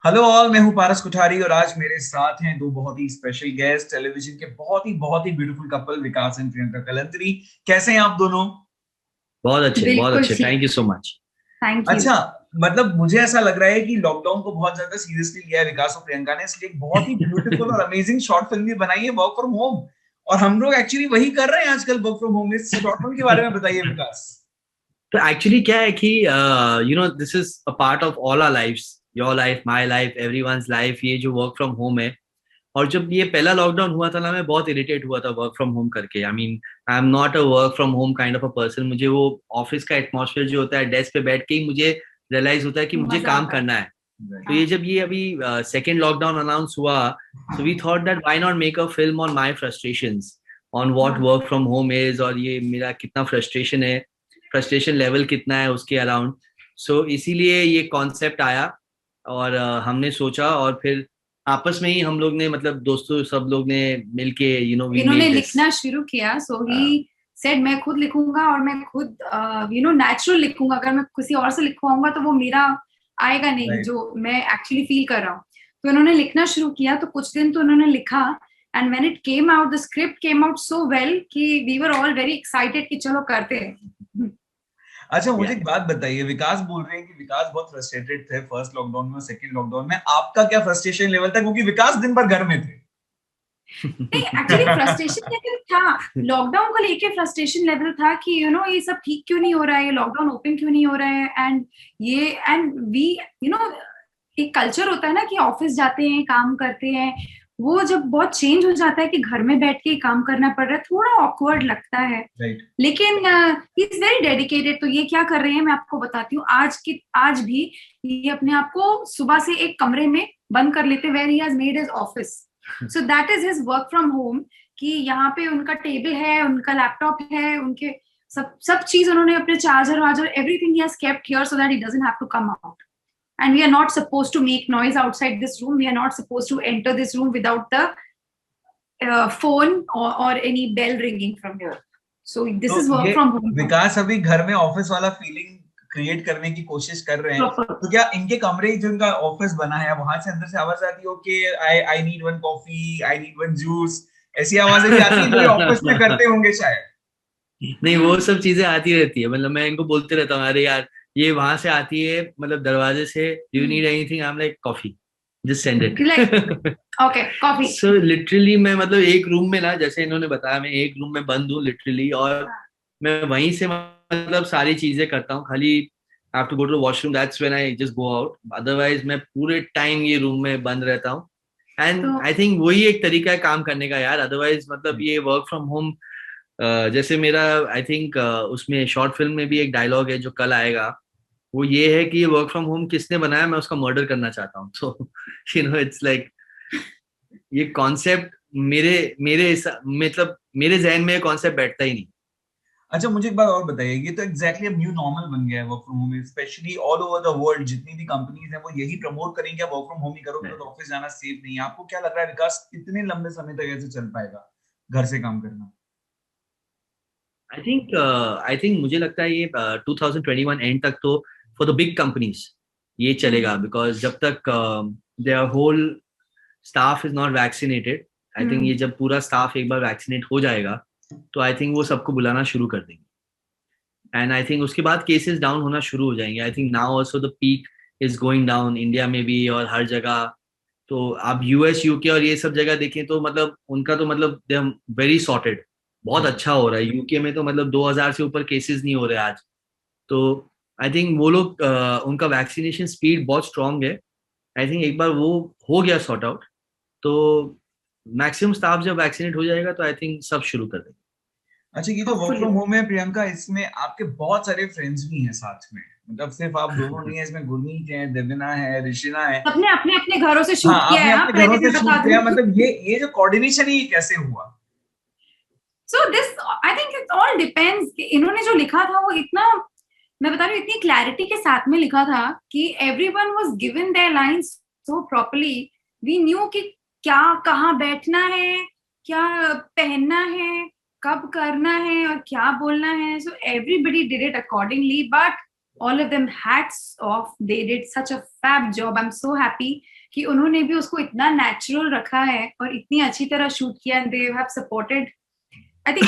Hello all, मैं हूं पारस कुठारी और आज मेरे साथ हैं दो बहुत ही स्पेशल गेस्ट, टेलीविजन के बहुत ही beautiful couple Vikas and Priyanka Kalantri. कैसे हैं आप दोनों? बहुत अच्छे, बहुत बिल्कुल अच्छे। ठीक। Thank you so much. Thank you. अच्छा, मतलब मुझे ऐसा लग रहा है कि लॉकडाउन को बहुत ज्यादा सीरियसली लिया है विकास और प्रियंका ने, इसलिए एक बहुत ही ब्यूटीफुल और अमेजिंग शॉर्ट फिल्म भी बनाई है, वर्क फ्रॉम होम। और हम लोग एक्चुअली वही कर रहे हैं आजकल, वर्क फ्रॉम होम। इस शॉर्ट फिल्म के बारे में बताइए विकास। तो एक्चुअली क्या है कि this is a part of all our lifes, your life, my life, everyone's life. ये जो वर्क फ्रॉम होम है, और जब ये पहला लॉकडाउन हुआ था ना, मैं बहुत इरिटेट हुआ था वर्क फ्रॉम होम करके। I am not a work from home kind of a person. मुझे वो ऑफिस का एटमॉस्फेयर जो होता है, डेस्क पे बैठ के ही मुझे रियलाइज होता है कि मुझे मजा काम आता है। करना है। तो Right. ये जब ये अभी सेकेंड लॉकडाउन अनाउंस हुआ, so we thought that why not make a film on my frustrations, on what हाँ। वर्क फ्रॉम होम इज, और ये मेरा कितना फ्रस्ट्रेशन है, फ्रस्ट्रेशन लेवल कितना है उसके अराउंड। सो इसीलिए ये कॉन्सेप्ट आया, और हमने सोचा, और फिर आपस में ही हम लोग ने, मतलब दोस्तों सब लोग ने मिलके, वी इन्होंने मेड दिस। लिखना शुरू किया, सो ही सेड मैं खुद लिखूंगा और मैं खुद नेचुरल लिखूंगा। अगर मैं किसी और से लिखवाऊंगा तो वो मेरा आएगा नहीं, right. जो मैं एक्चुअली फील कर रहा हूँ। तो इन्होंने लिखना शुरू किया, तो कुछ दिन तो इन्होंने लिखा। And when it came out, the script came out so well कि we were all very excited कि चलो करते हैं। अच्छा, मुझे एक बात बताइए। विकास बोल रहे हैं कि विकास बहुत फ्रस्ट्रेटेड थे फर्स्ट लॉकडाउन में और सेकंड लॉकडाउन में। आपका क्या फ्रस्ट्रेशन लेवल था, क्योंकि विकास दिन भर घर में थे? नहीं, एक्चुअली फ्रस्ट्रेशन लेवल था, लॉकडाउन को लेके फ्रस्ट्रेशन लेवल था कि ये सब ठीक क्यों नहीं हो रहा है, ये लॉकडाउन ओपन क्यों नहीं हो रहा है। एंड वी यू नो एक कल्चर होता है ना कि ऑफिस जाते हैं, काम करते हैं। वो जब बहुत चेंज हो जाता है कि घर में बैठ के काम करना पड़ रहा है, थोड़ा ऑकवर्ड लगता है। राइट। लेकिन ही इज वेरी डेडिकेटेड। तो ये क्या कर रहे हैं मैं आपको बताती हूँ। आज भी ये अपने आप को सुबह से एक कमरे में बंद कर लेते, where he has made his office. So that is his work from home. कि यहाँ पे उनका टेबल है, उनका लैपटॉप है, उनके सब सब चीज उन्होंने अपने चार्जर वार्जर everything he has kept here so that he doesn't have to come out. And we are not supposed to make noise outside this room. We are not supposed to enter this room without the phone or any bell ringing from here. So this is work from home. विकास अभी घर में office वाला feeling create करने की कोशिश कर रहे हैं। तो क्या इनके कमरे जो इनका ऑफिस बना है, वहां से अंदर से आवाज आती हो कि I I need one coffee, I need one juice, ऐसी आवाजें भी आती है जो ऑफिस में करते होंगे शायद? नहीं, वो सब चीजें आती रहती है। मतलब मैं इनको बोलते रहता हूँ, अरे यार ये वहां से आती है, मतलब दरवाजे से, do you need anything, I am like coffee, just send it. Okay, coffee. So literally मैं, मतलब एक रूम में ना, जैसे इन्होंने बताया, मैं एक रूम में बंद हूँ लिटरली, और मैं वहीं से मतलब सारी चीजें करता हूँ। खाली I have to go to washroom, that's when I just go out. Otherwise मैं पूरे टाइम ये रूम में बंद रहता हूँ। एंड आई थिंक वही एक तरीका है काम करने का यार। अदरवाइज मतलब ये वर्क फ्रॉम होम, जैसे मेरा, आई थिंक उसमें शॉर्ट फिल्म में भी एक डायलॉग है जो कल आएगा। वो ये है कि ये वर्क फ्रॉम होम किसने बनाया, मैं उसका मर्डर करना चाहता हूँ। तो इट्स लाइक, ये कॉन्सेप्ट मेरे मेरे मतलब मेरे जहन में ये कॉन्सेप्ट बैठता ही नहीं। अच्छा, मुझे एक बात और बताइए। ये तो एग्जैक्टली अब न्यू नॉर्मल बन गया है work from home, specially all over the world. जितनी भी कंपनीज हैं वो यही प्रमोट करेंगे, वर्क फ्रॉम होम ही करो, तो ऑफिस जाना सेफ नहीं है। आपको क्या लग रहा है विकास, कितने लंबे समय तक ऐसे चल पाएगा घर से काम करना? आई थिंक मुझे लगता है ये 2021 एंड तक तो फॉर द बिग कंपनीज ये चलेगा, बिकॉज जब तक their whole staff is not vaccinated. I think ये जब पूरा स्टाफ एक बार वैक्सीनेट हो जाएगा, तो आई थिंक वो सबको बुलाना शुरू कर देंगे। एंड आई थिंक उसके बाद केसेस डाउन होना शुरू हो जाएंगे। I think now also the peak is going down, India में भी और हर जगह। तो आप यूएस, यूके और ये सब जगह देखें तो मतलब उनका तो मतलब दे आर वेरी सॉर्टेड, बहुत अच्छा हो रहा है। यूके में तो मतलब 2000 से ऊपर केसेस नहीं हो रहे आज। तो आई थिंक वो लोग, उनका वैक्सीनेशन स्पीड बहुत स्ट्रांग है। आई थिंक एक बार वो हो गया सॉर्ट आउट, तो मैक्सिमम स्टाफ जब वैक्सीनेट हो जाएगा तो आई थिंक सब शुरू कर देंगे। अच्छा, ये जो वर्क फ्रॉम होम है प्रियंका, इसमें आपके बहुत सारे फ्रेंड्स भी हैं साथ में। मतलब सिर्फ आप दोनों नहीं है इसमें, गुरमीत है, देवना है, ऋषिना है। सबने अपने अपने घरों से शूट किया है। आपने अपने घरों से शूट किया, मतलब ये जो कोऑर्डिनेशन है ये कैसे हुआ? So this, I think it all depends. इन्होंने जो लिखा था वो इतना, मैं बता रही हूँ, इतनी क्लैरिटी के साथ में लिखा था कि everyone was given their lines so properly. We knew कि क्या, कहाँ बैठना है, क्या पहनना है, कब करना है और क्या बोलना है। So everybody did it accordingly. But all of them, hats off, they did such a fab job. I'm so happy कि उन्होंने भी उसको इतना natural रखा है और इतनी अच्छी तरह shoot किया, and they have supported. I think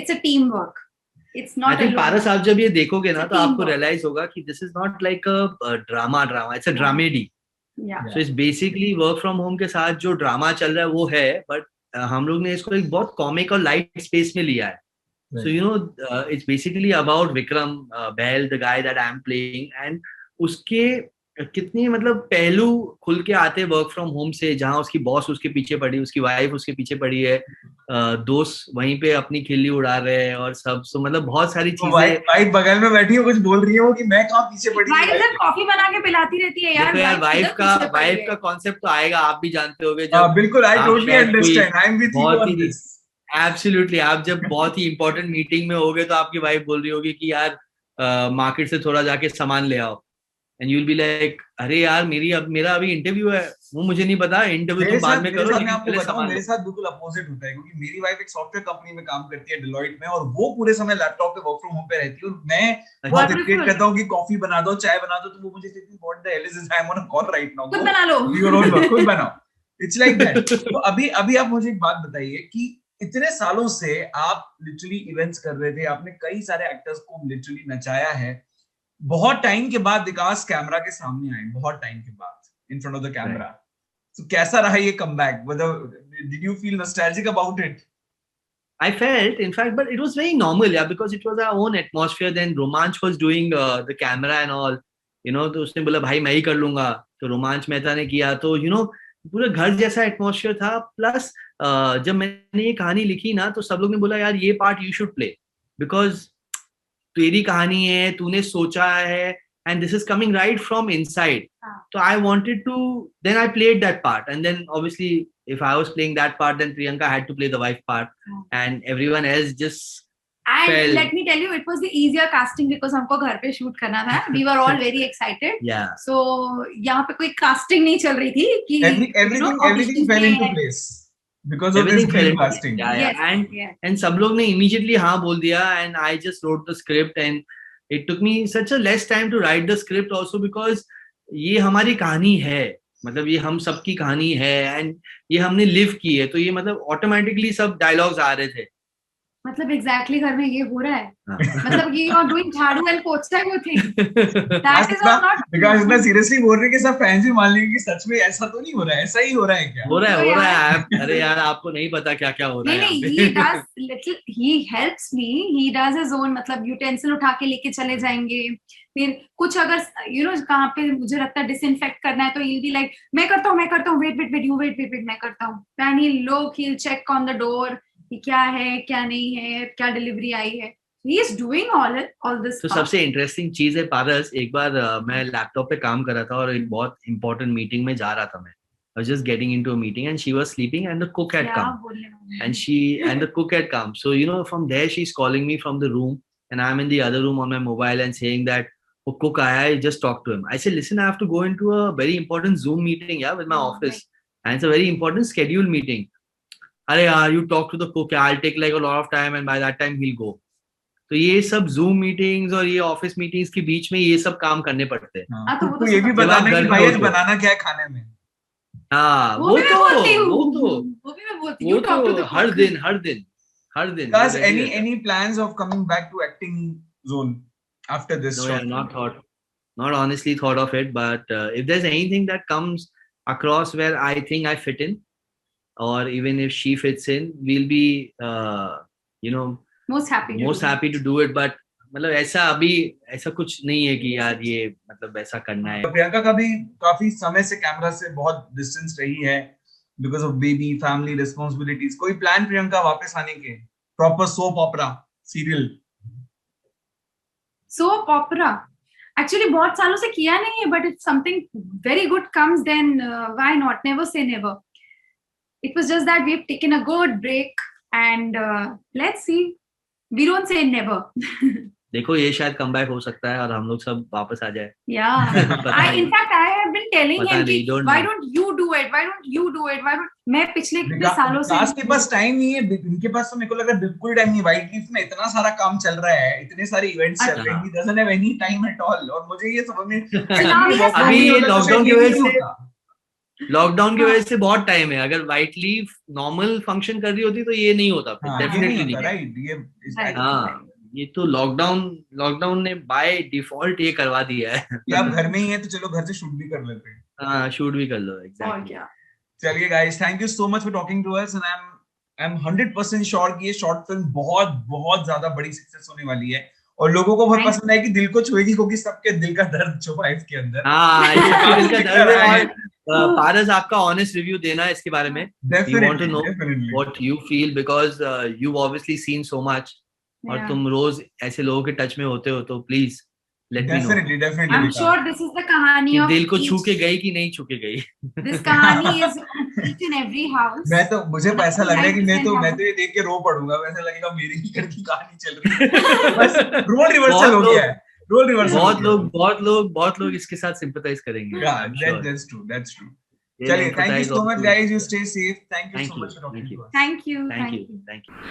it's a teamwork. It's not. I think पारस, आप जब ये देखोगे ना तो आपको teamwork. realize होगा कि this is not like a drama. It's a dramedy. Yeah. So it's basically work from home के साथ जो ड्रामा चल रहा है वो है, but हम लोग ने इसको एक बहुत कॉमिक और लाइट स्पेस में लिया है. So you know, it's basically about Vikram Bahl, the guy that I'm playing, and उसके कितनी मतलब पहलू खुल के आते वर्क फ्रॉम होम से, जहाँ उसकी बॉस उसके पीछे पड़ी, उसकी वाइफ उसके पीछे पड़ी है, दोस्त वहीं पे अपनी खिल्ली उड़ा रहे हैं और सब. सो मतलब बहुत सारी चीजें. वाइफ बगल में बैठी है, कुछ बोल रही है वो कि मैं कहाँ पीछे पड़ी हूँ. वाइफ कॉफी बना के पिलाती रहती है यार. यार वाइफ का कॉन्सेप्ट तो आएगा, आप भी जानते होगे. बिल्कुल, I totally understand, I am with you on this. Absolutely. आप जब बहुत ही इंपॉर्टेंट मीटिंग में होगे तो आपकी वाइफ बोल रही होगी कि यार मार्केट से थोड़ा जाके सामान ले आओ, and you will be like अरे यार मेरा अभी इंटरव्यू है, वो मुझे नहीं पता, इंटरव्यू तुम बाद में करो. मेरे साथ बिल्कुल अपोजिट होता है, क्योंकि मेरी वाइफ एक सॉफ्टवेयर कंपनी में काम करती है, डिलॉइट में, और वो पूरे समय लैपटॉप पे वर्क फ्रॉम होम पे रहती है, और मैं बहुत इरिटेट करता हूँ कि कॉफी बना दो, चाय बना दो, तो वो मुझे कहती है what the hell is this, I am on a call right now, खुद बना लो, योर ओन वर्क, खुद बनाओ. It's like that. तो अभी आप मुझे एक बात बताइए कि इतने सालों से आप लिटरली इवेंट्स कर रहे थे, आपने कई सारे एक्टर्स को लिटरली नचाया है, बहुत टाइम के बाद विकास कैमरा के सामने आए, बहुत टाइम के बाद in front of the camera. तो कैसा रहा ये कमबैक? मतलब did you feel nostalgic about it? I felt, in fact, but it was very normal, yeah, because it was our own atmosphere. Then Romanch was doing the camera and all, you know, तो उसने बोला भाई मैं ही कर लूंगा, तो रोमांच मेहता ने किया, तो you know पूरा घर जैसा एटमॉस्फेयर था. प्लस जब मैंने ये कहानी लिखी ना तो सब लोग ने बोला यार ये part you should play, because तेरी कहानी है, तूने सोचा है, and this is coming right from inside. तो I wanted to, then I played that part, and then obviously if I was playing that part, then Priyanka had to play the wife part, and everyone else just and fell. Let me tell you, it was the easier casting because हमको घर पे shoot करना था. We were all very excited. Yeah. So यहाँ पे कोई casting नहीं चल रही थी कि everything fell into place because of this great casting. Yeah, yes, yeah. And सब लोग ने immediately हाँ बोल दिया, and I just wrote the script, and it took me such a less time to write the script also because ये हमारी कहानी है, मतलब ये हम सबकी कहानी है, एंड ये हमने लिव की है, तो ये मतलब ऑटोमेटिकली सब डायलॉग्स आ रहे थे. मतलब एग्जैक्टली घर में ये हो रहा है. मतलब ये यू आर डूइंग झाड़ू एंड पोछा you think that is not, because इतना सीरियसली बोल रहे हैं कि सब फैंस भी मान लेंगे कि सच में ऐसा तो नहीं हो रहा है, ऐसा ही हो रहा है क्या? हो रहा है. अरे यार आपको नहीं पता क्या क्या हो रहा है. नहीं, he does little, he helps me, he does his own, मतलब यूटेंसिल उठा के लेके चले जाएंगे, फिर कुछ अगर यू नो कहाँ पे मुझे लगता है डिसइंफेक्ट करना है तो he'll be like मैं करता हूँ, वेट you wait, मैं करता हूँ, then he'll check on the door कि क्या है क्या नहीं है, क्या डिलीवरी आई है. He is doing all this. तो सबसे इंटरेस्टिंग चीज है पारस, एक बार मैं लैपटॉप पे काम कर रहा था और एक बहुत इंपॉर्टेंट मीटिंग में जा रहा था. मैं I was just getting into a meeting and she was sleeping and the cook had come and the cook had come. So you know from there she's calling me from the room and I'm in the other room on my mobile and saying that oh cook aaya hai, just talk to him. I said listen, I have to go into a very important Zoom meeting with my office, and it's a very important scheduled meeting. अरे यार you talk to the cook, I'll take like a lot of time and by that time he'll go. तो ये सब Zoom meetings और ये office meetings के बीच में ये सब काम करने पड़ते हैं. तो ये भी बताना कि भाई आज बनाना क्या है खाने में. हाँ वो तो हर दिन. Does any plans of coming back to acting zone after this? No, yeah, not honestly thought of it, but if there's anything that comes across where I think I fit in, or even if she fits in, we'll be you know most happy to do it. But मतलब ऐसा कुछ नहीं है कि यार ये मतलब ऐसा करना है. प्रियंका का भी काफी समय से कैमरा से बहुत डिस्टेंस रही है because of baby, family responsibilities. कोई प्लान प्रियंका वापस आने के? Proper soap opera serial. Soap opera actually बहुत सालों से किया नहीं है, but if something very good comes then why not? Never say never. It was just that we've taken a good break and let's see. We don't say never. देखो ये शायद comeback हो सकता है और हम लोग सब वापस आ जाए. Yeah. In fact I have been telling him why don't you do it? Why don't you do it? Why don't मैं पिछले कितने सालों से विकास के पास टाइम नहीं है, इनके पास तो मेरे को लग रहा है बिल्कुल टाइम नहीं। व्हाइट लीफ में इतना सारा काम चल रहा है, इतने सारे इवेंट्स चल रहे हैं, he doesn't have any time at all। और मुझे ये समझ में अभी ये लॉकडाउन की वजह से बहुत टाइम है। अगर व्हाइट लीफ नॉर्मल फंक्शन कर रही होती तो ये नहीं होता, डेफिनेटली नहीं। राइट, हाँ, ये तो लॉकडाउन ने बाय डिफॉल्ट ये करवा दिया है कि आप घर में ही हैं तो चलो घर से शूट भी कर लेते हैं। हाँ, शूट भी कर लो, और एग्जैक्टली। क्या। चलिए guys, thank you so much for talking to us, and I am 100% sure कि ये शॉर्ट फिल्म बहुत बहुत ज्यादा बड़ी सक्सेस होने वाली है और लोगों को बहुत पसंद आएगी, दिल को छुएगी, क्योंकि सबके दिल का दर्द छुपा है इसके अंदर। हाँ, सबके दिल का दर्द है। और पारस, आपका ऑनेस्ट रिव्यू देना है इसके बारे में। We want to know what you feel because you've obviously seen so much और तुम रोज ऐसे लोगों के टच में होते हो, तो please let me know. Definitely I'm sure this is the कहानी of दिल को छू के गई कि नहीं छू के गई। This कहानी is each and every house। मैं तो मुझे ऐसा लग रहा है कि मैं तो ये देख के रो पड़ूंगा, वैसा लगेगा मेरे ही घर की कहानी चल रही है। बस रोल रिवर्सल हो गया है, रोल रिवर्सल। बहुत लोग इसके साथ सिंपैथाइज करेंगे। That's true। चलिए, thank you so much guys, you stay safe, thank you so much for talking to us. Thank you। Thank you।